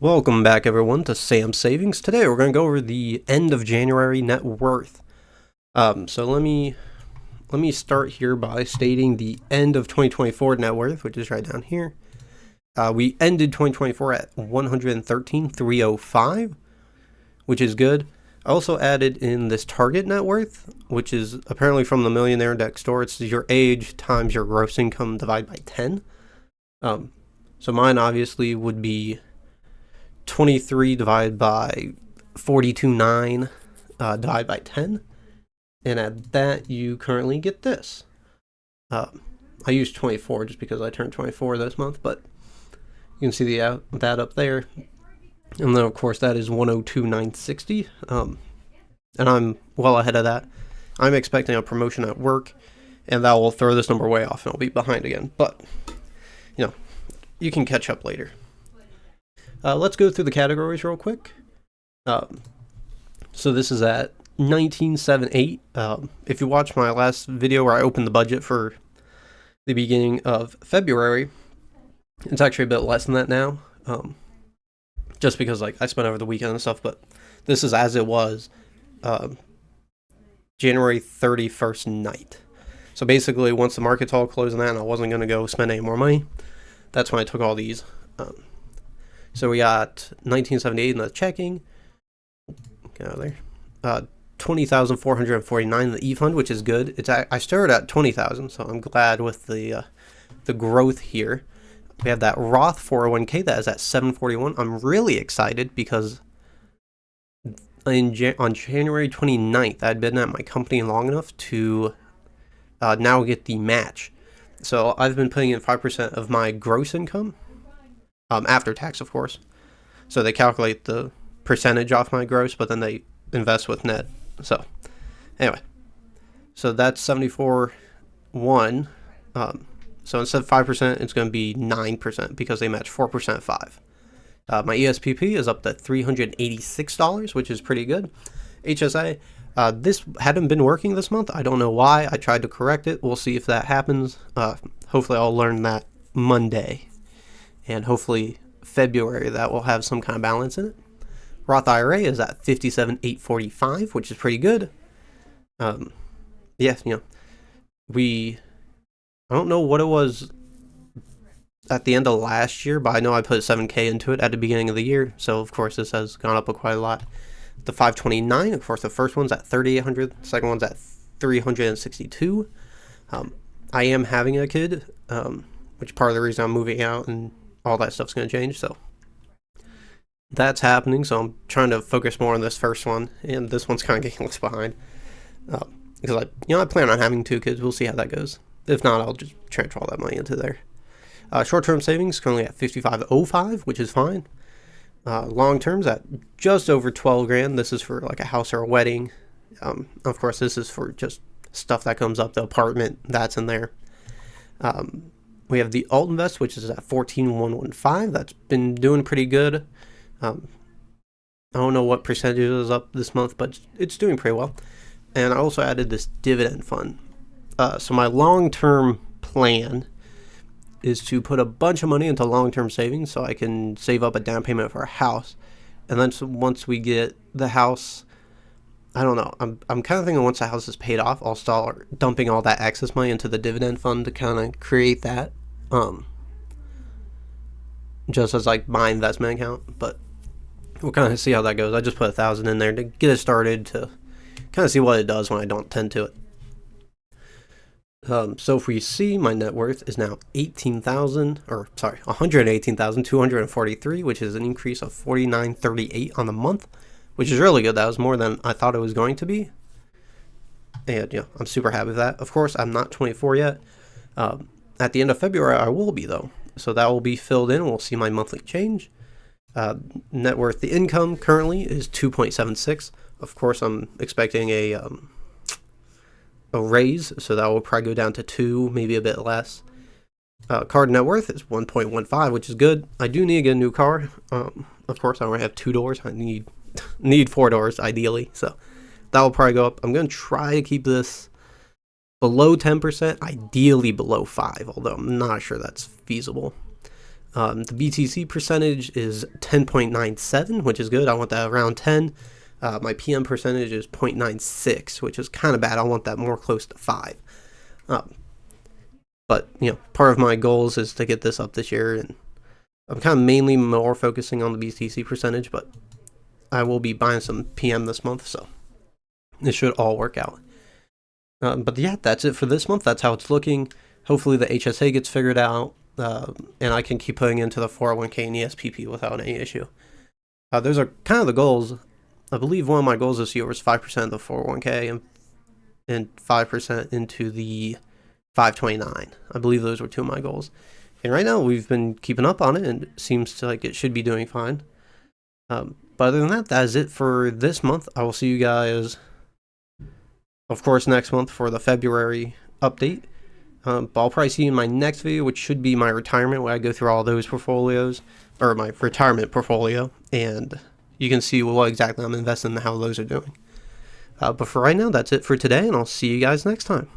Welcome back, everyone, to Sam Savings. Today, we're going to go over the end of January net worth. So let me start here by stating the end of 2024 net worth, which is right down here. We ended 2024 at 113,305, which is good. I also added in this target net worth, which is apparently from the Millionaire Index store. It's your age times your gross income divided by 10. So mine obviously would be 23 divided by 42.9 divided by 10, and at that you currently get this. I used 24 just because I turned 24 this month, but you can see that up there, and then of course that is 102,960, and I'm well ahead of that. I'm expecting a promotion at work, and that will throw this number way off, and I'll be behind again, but you can catch up later. Let's go through the categories real quick. So this is at 1978. If you watch my last video where I opened the budget for the beginning of February, it's actually a bit less than that now. Just because I spent over the weekend and stuff, but this is as it was January 31st night. So basically, once the markets all closed on that and I wasn't going to go spend any more money, that's when I took all these. So we got 1978 in the checking. Get out of there. 20,449 in the E-Fund, which is good. I started at 20,000, so I'm glad with the growth here. We have that Roth 401k that is at 741. I'm really excited because on January 29th, I'd been at my company long enough to now get the match. So I've been putting in 5% of my gross income. After tax, of course. So they calculate the percentage off my gross, but then they invest with net. So anyway, so that's 74.1. So instead of 5%, it's going to be 9% because they match 4% 5. My ESPP is up to $386, which is pretty good. HSA, this hadn't been working this month. I don't know why. I tried to correct it. We'll see if that happens. Hopefully I'll learn that Monday. And hopefully February that will have some kind of balance in it. Roth IRA is at 57,845, which is pretty good. I don't know what it was at the end of last year, but I know I put 7K into it at the beginning of the year. So of course this has gone up quite a lot. The 529, of course, the first one's at 3,800, the second one's at 362. I am having a kid, which part of the reason I'm moving out and all that stuff's going to change, so that's happening. So I'm trying to focus more on this first one, and this one's kind of getting left behind because I plan on having 2 kids. We'll see how that goes. If not, I'll just transfer all that money into there. Short-term savings currently at 55.05, which is fine. Long terms at just over 12 grand. This is for a house or a wedding. Of course, this is for just stuff that comes up. The apartment that's in there. We have the Alt Invest, which is at 14,115. That's been doing pretty good. I don't know what percentage is up this month, but it's doing pretty well. And I also added this dividend fund. So my long-term plan is to put a bunch of money into long-term savings so I can save up a down payment for a house. And then once we get the house, I don't know. I'm kind of thinking once the house is paid off, I'll start dumping all that excess money into the dividend fund to kind of create that. Just as my investment account, but we'll kind of see how that goes. I just put 1,000 in there to get it started to kind of see what it does when I don't tend to it. So if we see, my net worth is now 118,243, which is an increase of 49.38 on the month, which is really good. That was more than I thought it was going to be, and I'm super happy with that. Of course, I'm not 24 yet. At the end of February, I will be, though. So that will be filled in. We'll see my monthly change. Net worth, the income currently is 2.76. Of course, I'm expecting a raise, so that will probably go down to 2, maybe a bit less. Card net worth is 1.15, which is good. I do need to get a new car. Of course, I only have 2 doors. I need 4 doors, ideally. So that will probably go up. I'm going to try to keep this below 10%, ideally below 5%, although I'm not sure that's feasible. The BTC percentage is 10.97, which is good. I want that around 10. My PM percentage is 0.96, which is kind of bad. I want that more close to 5. But, part of my goals is to get this up this year, and I'm kind of mainly more focusing on the BTC percentage, but I will be buying some PM this month, so it should all work out. But yeah, that's it for this month. That's how it's looking. Hopefully the HSA gets figured out, and I can keep putting into the 401k and ESPP without any issue. Those are kind of the goals. I believe one of my goals this year was 5% of the 401k and 5% into the 529. I believe those were two of my goals. And right now we've been keeping up on it, and it seems like it should be doing fine. But other than that is it for this month. I will see you guys, of course, next month for the February update. But I'll probably see you in my next video, which should be my retirement, where I go through all those portfolios, or my retirement portfolio, and you can see what exactly I'm investing in and how those are doing. But for right now, that's it for today, and I'll see you guys next time.